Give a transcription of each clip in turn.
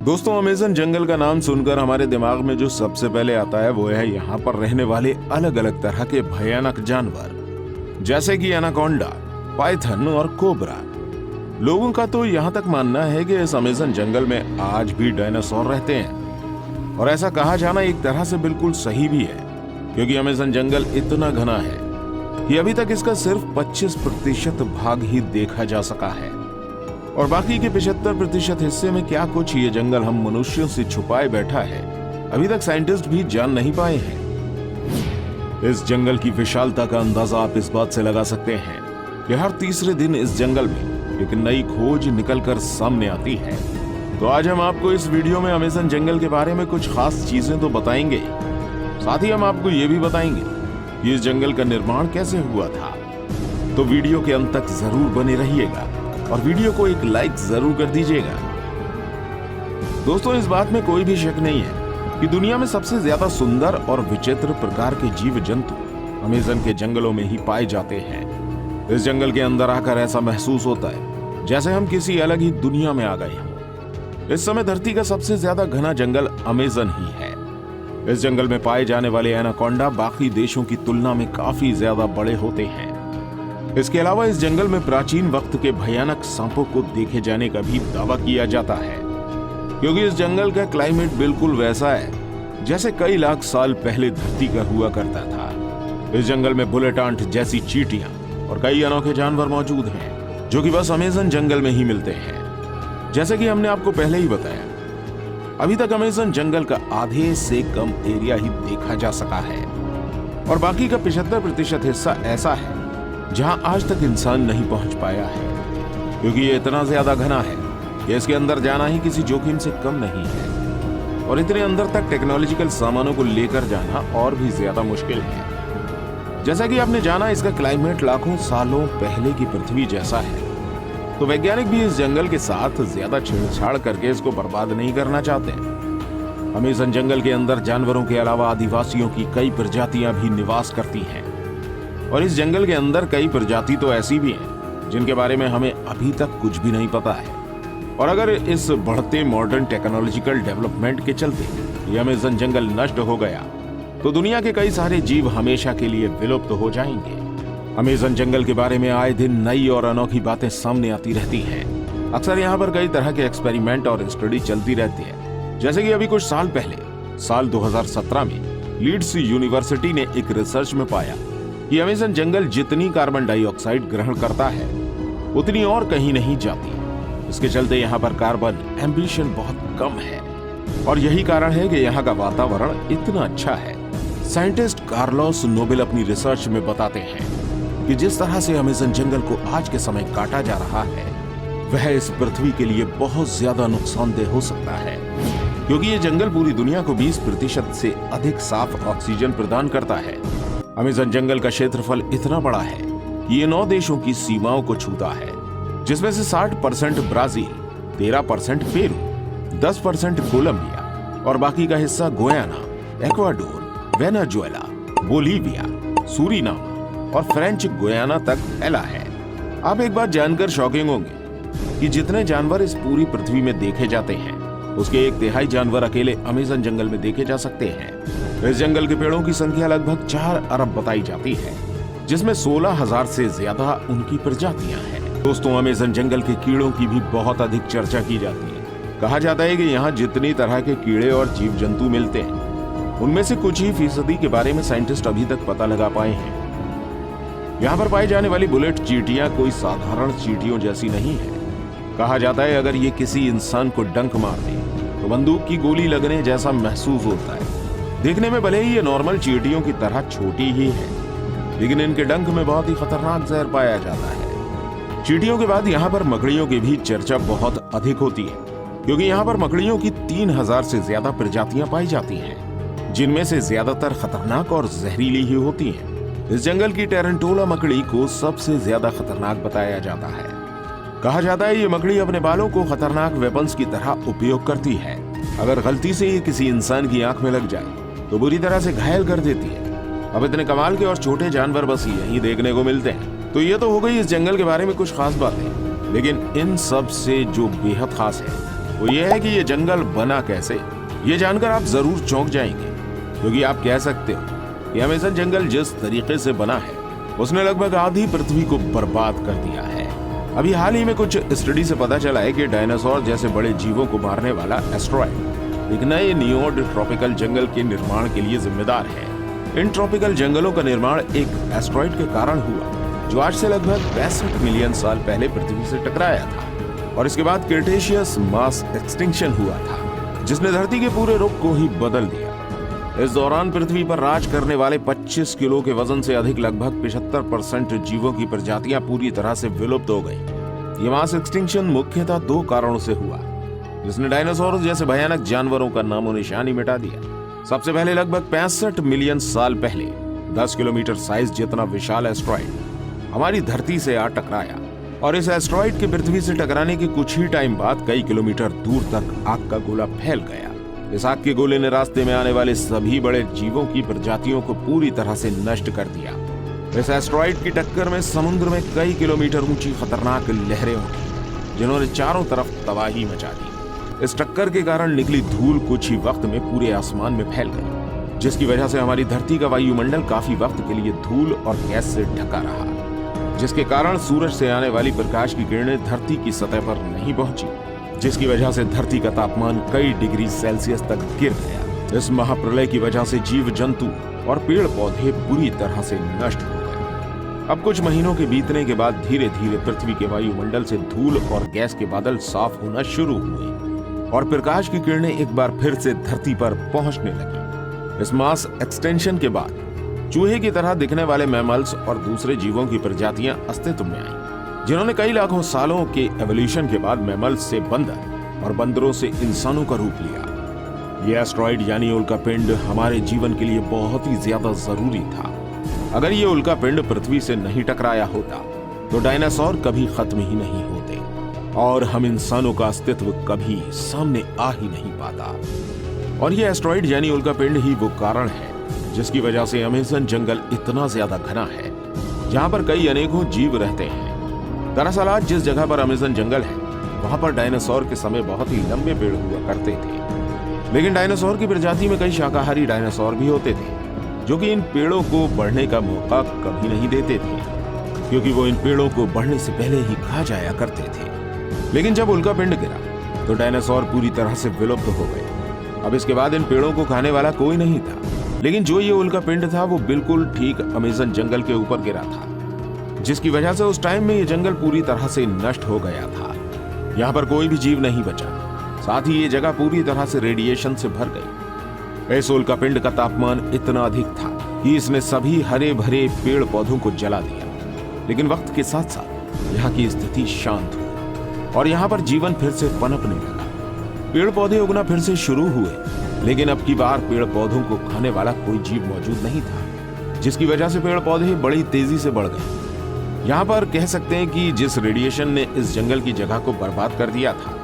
दोस्तों, अमेज़न जंगल का नाम सुनकर हमारे दिमाग में जो सबसे पहले आता है वो है यहाँ पर रहने वाले अलग अलग तरह के भयानक जानवर, जैसे कि एनाकोंडा, पाइथन और कोबरा। लोगों का तो यहाँ तक मानना है कि इस अमेज़न जंगल में आज भी डायनासोर रहते हैं, और ऐसा कहा जाना एक तरह से बिल्कुल सही भी है, क्योंकि अमेज़न जंगल इतना घना है कि अभी तक इसका सिर्फ 25% भाग ही देखा जा सका है, और बाकी के 75% हिस्से में क्या कुछ ये जंगल हम मनुष्यों से छुपाए बैठा है, अभी तक साइंटिस्ट भी जान नहीं पाए हैं। इस जंगल की विशालता का अंदाजा आप इस बात से लगा सकते हैं कि हर तीसरे दिन इस जंगल में एक नई खोज निकलकर सामने आती है। तो आज हम आपको इस वीडियो में अमेज़न जंगल के बारे में कुछ खास चीजें तो बताएंगे, साथ ही हम आपको ये भी बताएंगे कि इस जंगल का निर्माण कैसे हुआ था। तो वीडियो के अंत तक जरूर बने रहिएगा और वीडियो को एक लाइक जरूर कर दीजिएगा। दोस्तों, इस बात में कोई भी शक नहीं है कि दुनिया में सबसे ज्यादा सुंदर और विचित्र प्रकार के जीव जंतु अमेज़न के जंगलों में ही पाए जाते हैं। इस जंगल के अंदर आकर ऐसा महसूस होता है जैसे हम किसी अलग ही दुनिया में आ गए हों। इस समय धरती का सबसे ज्यादा घना जंगल अमेज़न ही है। इस जंगल में पाए जाने वाले एनाकोंडा बाकी देशों की तुलना में काफी ज्यादा बड़े होते हैं। इसके अलावा इस जंगल में प्राचीन वक्त के भयानक सांपों को देखे जाने का भी दावा किया जाता है, क्योंकि इस जंगल का क्लाइमेट बिल्कुल वैसा है जैसे कई लाख साल पहले धरती का हुआ करता था। इस जंगल में बुलेट आंट जैसी चींटियां और कई अनोखे जानवर मौजूद हैं, जो कि बस अमेज़न जंगल में ही मिलते हैं। जैसे कि हमने आपको पहले ही बताया, अभी तक अमेज़न जंगल का आधे से कम एरिया ही देखा जा सका है, और बाकी का 75% हिस्सा ऐसा है जहां आज तक इंसान नहीं पहुंच पाया है, क्योंकि ये इतना ज्यादा घना है कि इसके अंदर जाना ही किसी जोखिम से कम नहीं है, और इतने अंदर तक टेक्नोलॉजिकल सामानों को लेकर जाना और भी ज्यादा मुश्किल है। जैसा कि आपने जाना, इसका क्लाइमेट लाखों सालों पहले की पृथ्वी जैसा है, तो वैज्ञानिक भी इस जंगल के साथ ज्यादा छेड़छाड़ करके इसको बर्बाद नहीं करना चाहते। अमेज़न जंगल के अंदर जानवरों के अलावा आदिवासियों की कई प्रजातियां भी निवास करती हैं, और इस जंगल के अंदर कई प्रजाति तो ऐसी भी हैं जिनके बारे में हमें अभी तक कुछ भी नहीं पता है। और अगर इस बढ़ते मॉडर्न टेक्नोलॉजिकल डेवलपमेंट के चलते ये अमेज़न जंगल नष्ट हो गया तो दुनिया के कई सारे जीव हमेशा के लिए विलुप्त हो जाएंगे। अमेज़न जंगल के बारे में आए दिन नई और अनोखी बातें सामने आती रहती हैं। अक्सर यहाँ पर कई तरह के एक्सपेरिमेंट और स्टडी चलती रहती है। जैसे कि अभी कुछ साल पहले, साल 2017 में लीड्स यूनिवर्सिटी ने एक रिसर्च में पाया कि अमेज़न जंगल जितनी कार्बन डाइऑक्साइड ग्रहण करता है उतनी और कहीं नहीं जाती। इसके चलते यहाँ पर कार्बन एम्बिशन बहुत कम है, और यही कारण है कि यहाँ का वातावरण इतना अच्छा है। साइंटिस्ट कार्लोस नोबेल अपनी रिसर्च में बताते हैं कि जिस तरह से अमेज़न जंगल को आज के समय काटा जा रहा है वह इस पृथ्वी के लिए बहुत ज्यादा नुकसानदेह हो सकता है, क्योंकि ये जंगल पूरी दुनिया को 20% से अधिक साफ ऑक्सीजन प्रदान करता है। अमेज़न जंगल का क्षेत्रफल इतना बड़ा है कि ये 9 देशों की सीमाओं को छूता है, जिसमें से 60% ब्राजील, 13% पेरू, 10% कोलंबिया और बाकी का हिस्सा Guyana, Ecuador, Venezuela, Bolivia, Suriname और फ्रेंच गुयाना तक फैला है। आप एक बात जानकर शॉकिंग होंगे कि जितने जानवर इस पूरी पृथ्वी में देखे जाते हैं उसके 1/3 जानवर अकेले अमेज़न जंगल में देखे जा सकते हैं। इस जंगल के पेड़ों की संख्या लगभग 4 अरब बताई जाती है, जिसमें 16,000 से ज्यादा उनकी प्रजातियां हैं। दोस्तों, अमेज़न जंगल के कीड़ों की भी बहुत अधिक चर्चा की जाती है। कहा जाता है कि यहाँ जितनी तरह के कीड़े और जीव जंतु मिलते हैं उनमें से कुछ ही फीसदी के बारे में साइंटिस्ट अभी तक पता लगा पाए हैं। यहाँ पर पाई जाने वाली बुलेट चींटियां कोई साधारण चींटियों जैसी नहीं है। कहा जाता है अगर ये किसी इंसान को डंक मार दे तो बंदूक की गोली लगने जैसा महसूस होता है। देखने में भले ही ये नॉर्मल चींटियों की तरह छोटी ही है, लेकिन इनके डंक में बहुत ही खतरनाक जहर पाया जाता है। चींटियों के बाद यहाँ पर मकड़ियों की भी चर्चा बहुत अधिक होती है, क्योंकि यहाँ पर मकड़ियों की 3000 से ज्यादा प्रजातियां पाई जाती हैं, जिनमें से ज्यादातर खतरनाक और जहरीली ही होती हैं। इस जंगल की टेरेंटोला मकड़ी को सबसे ज्यादा खतरनाक बताया जाता है। कहा जाता है ये मकड़ी अपने बालों को खतरनाक वेपन्स की तरह उपयोग करती है। अगर गलती से ये किसी इंसान की आंख में लग जाए तो बुरी तरह से घायल कर देती है। अब इतने कमाल के और छोटे जानवर बस यहीं देखने को मिलते हैं। तो ये तो हो गई इस जंगल के बारे में कुछ खास बातें, लेकिन इन सब से जो बेहद खास है वो ये है कि ये जंगल बना कैसे। ये जानकर आप जरूर चौंक जाएंगे, क्योंकि आप कह सकते हो कि अमेज़न जंगल जिस तरीके से बना है उसने लगभग आधी पृथ्वी को बर्बाद कर दिया है। अभी हाल ही में कुछ स्टडी से पता चला है कि डायनासोर जैसे बड़े जीवों को मारने वाला एस्टेरॉयड एक नए नियोड ट्रॉपिकल जंगल के निर्माण के लिए जिम्मेदार है। इन ट्रॉपिकल जंगलों का निर्माण एक एस्टेरॉयड के कारण हुआ जो आज से लगभग 65 मिलियन साल पहले पृथ्वी से टकराया था, और इसके बाद क्रिटेशियस मास एक्सटिंक्शन हुआ था जिसने धरती के पूरे रुख को ही बदल दिया। इस दौरान पृथ्वी पर राज करने वाले 25 किलो के वजन से अधिक लगभग 75% जीवों की प्रजातियां पूरी तरह से विलुप्त हो गई। ये मास एक्सटिंक्शन मुख्यतः 2 कारणों से हुआ जिसने डायनासोर जैसे भयानक जानवरों का नामो निशानी मिटा दिया। सबसे पहले लगभग 65 मिलियन साल पहले 10 किलोमीटर साइज जितना विशाल एस्टेरॉयड हमारी धरती से आ टकराया, और इस एस्टेरॉयड के पृथ्वी से टकराने के कुछ ही टाइम बाद कई किलोमीटर दूर तक आग का गोला फैल गया। इस आग के गोले ने रास्ते में आने वाले सभी बड़े जीवों की प्रजातियों को पूरी तरह से नष्ट कर दिया। इस एस्टेरॉयड की टक्कर में समुद्र में कई किलोमीटर ऊंची खतरनाक लहरें उठी जिन्होंने चारों तरफ तबाही मचा दी। इस टक्कर के कारण निकली धूल कुछ ही वक्त में पूरे आसमान में फैल गई, जिसकी वजह से हमारी धरती का वायुमंडल काफी वक्त के लिए धूल और गैस से ढका रहा, जिसके कारण सूरज से आने वाली प्रकाश की किरणें धरती की सतह पर नहीं पहुंची, जिसकी वजह से धरती का तापमान कई डिग्री सेल्सियस तक गिर गया। इस महाप्रलय की वजह से जीव जंतु और पेड़ पौधे बुरी तरह से नष्ट हो गए। अब कुछ महीनों के बीतने के बाद धीरे धीरे पृथ्वी के वायुमंडल से धूल और गैस के बादल साफ होना शुरू हुए और प्रकाश की किरणें एक बार फिर से धरती पर पहुंचने लगी। इस मास एक्सटेंशन के बाद चूहे की तरह दिखने वाले मैमल्स और दूसरे जीवों की प्रजातियां अस्तित्व में आई, जिन्होंने कई लाखों सालों के एवोल्यूशन के बाद मैमल्स से बंदर और बंदरों से इंसानों का रूप लिया। ये एस्टेरॉयड यानी उल्कापिंड हमारे जीवन के लिए बहुत ही ज्यादा जरूरी था। अगर ये उल्कापिंड पृथ्वी से नहीं टकराया होता तो डायनासोर कभी खत्म ही नहीं होते और हम इंसानों का अस्तित्व कभी सामने आ ही नहीं पाता। और ये एस्टेरॉयड यानी उल्कापिंड ही वो कारण है जिसकी वजह से अमेज़न जंगल इतना ज्यादा घना है, जहां पर कई अनेकों जीव रहते हैं। दरअसल आज जिस जगह पर अमेज़न जंगल है वहां पर डायनासोर के समय बहुत ही लंबे पेड़ हुआ करते थे, लेकिन डायनासोर की प्रजाति में कई शाकाहारी डायनासोर भी होते थे जो कि इन पेड़ों को बढ़ने का मौका कभी नहीं देते थे, क्योंकि वो इन पेड़ों को बढ़ने से पहले ही खा जाया करते थे। लेकिन जब उल्कापिंड गिरा तो डायनासोर पूरी तरह से विलुप्त हो गए। अब इसके बाद इन पेड़ों को खाने वाला कोई नहीं था, लेकिन जो ये उल्कापिंड था वो बिल्कुल ठीक अमेज़न जंगल के ऊपर गिरा था, जिसकी वजह से उस टाइम में ये जंगल पूरी तरह से नष्ट हो गया था। यहाँ पर कोई भी जीव नहीं बचा, साथ ही ये जगह पूरी तरह से रेडिएशन से भर गई। इस उल्कापिंड का तापमान इतना अधिक था कि इसने सभी हरे भरे पेड़ पौधों को जला दिया। लेकिन वक्त के साथ साथ यहाँ की स्थिति शांत हुई और यहाँ पर जीवन फिर से पनपने लगा। पेड़ पौधे उगना फिर से शुरू हुए, लेकिन अब की बार पेड़ पौधों को खाने वाला कोई जीव मौजूद नहीं था, जिसकी वजह से पेड़ पौधे बड़ी तेजी से बढ़ गए। यहाँ पर कह सकते हैं कि जिस रेडिएशन ने इस जंगल की जगह को बर्बाद कर दिया था,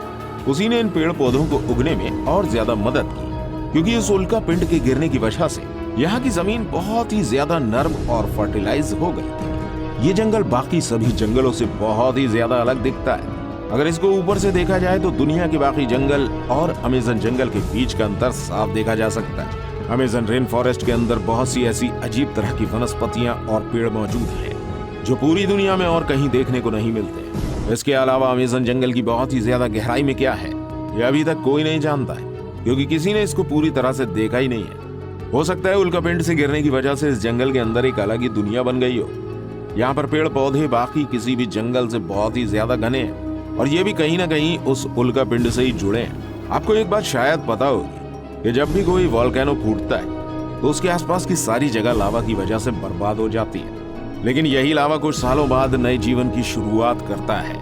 उसी ने इन पेड़ पौधों को उगने में और ज्यादा मदद की, क्योंकि इस उल्कापिंड के गिरने की वजह से यहाँ की जमीन बहुत ही ज्यादा नर्म और फर्टिलाइज हो गई थी। ये जंगल बाकी सभी जंगलों से बहुत ही ज्यादा अलग दिखता है। अगर इसको ऊपर से देखा जाए तो दुनिया के बाकी जंगल और अमेज़न जंगल के बीच का अंतर साफ देखा जा सकता है। अमेज़न रेन फॉरेस्ट के अंदर बहुत सी ऐसी अजीब तरह की वनस्पतियां और पेड़ मौजूद हैं जो पूरी दुनिया में और कहीं देखने को नहीं मिलते। इसके अलावा अमेज़न जंगल की बहुत ही ज्यादा गहराई में क्या है ये अभी तक कोई नहीं जानता है, क्योंकि किसी ने इसको पूरी तरह से देखा ही नहीं है। हो सकता है उल्कापिंड से गिरने की वजह से इस जंगल के अंदर एक अलग ही दुनिया बन गई हो। यहाँ पर पेड़ पौधे बाकी किसी भी जंगल से बहुत ही ज्यादा घने हैं और ये भी कहीं ना कहीं उस उल्कापिंड से ही जुड़े हैं। आपको एक बात शायद पता होगी कि जब भी कोई वोल्केनो फूटता है तो उसके आसपास की सारी जगह लावा की वजह से बर्बाद हो जाती है, लेकिन यही लावा कुछ सालों बाद नए जीवन की शुरुआत करता है।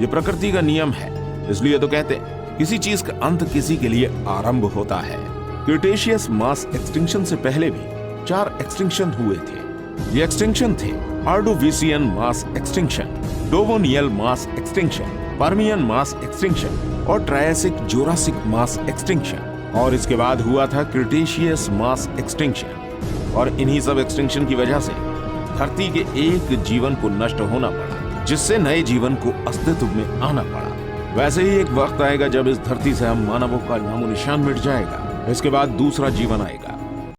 ये प्रकृति का नियम है, इसलिए तो कहते हैं किसी चीज का अंत किसी के लिए आरंभ होता है। क्रिटेशियस मास एक्सटिंक्शन से पहले भी 4 एक्सटिंक्शन हुए थे। ये एक्सटिंक्शन थे Ordovician mass extinction, Devonian mass extinction, Permian mass extinction और ट्रायसिक जोरासिक मास एक्सटिंक्शन। और इसके बाद हुआ था क्रिटेशियस मास एक्सटिंक्शन। और इन्हीं सब एक्सटिंक्शन की वजह से धरती के एक जीवन को नष्ट होना पड़ा, जिससे नए जीवन को अस्तित्व में आना पड़ा। वैसे ही एक वक्त आएगा जब इस धरती से हम मानवों का नामो निशान मिट जाएगा। इसके बाद दूसरा जीवन आएगा।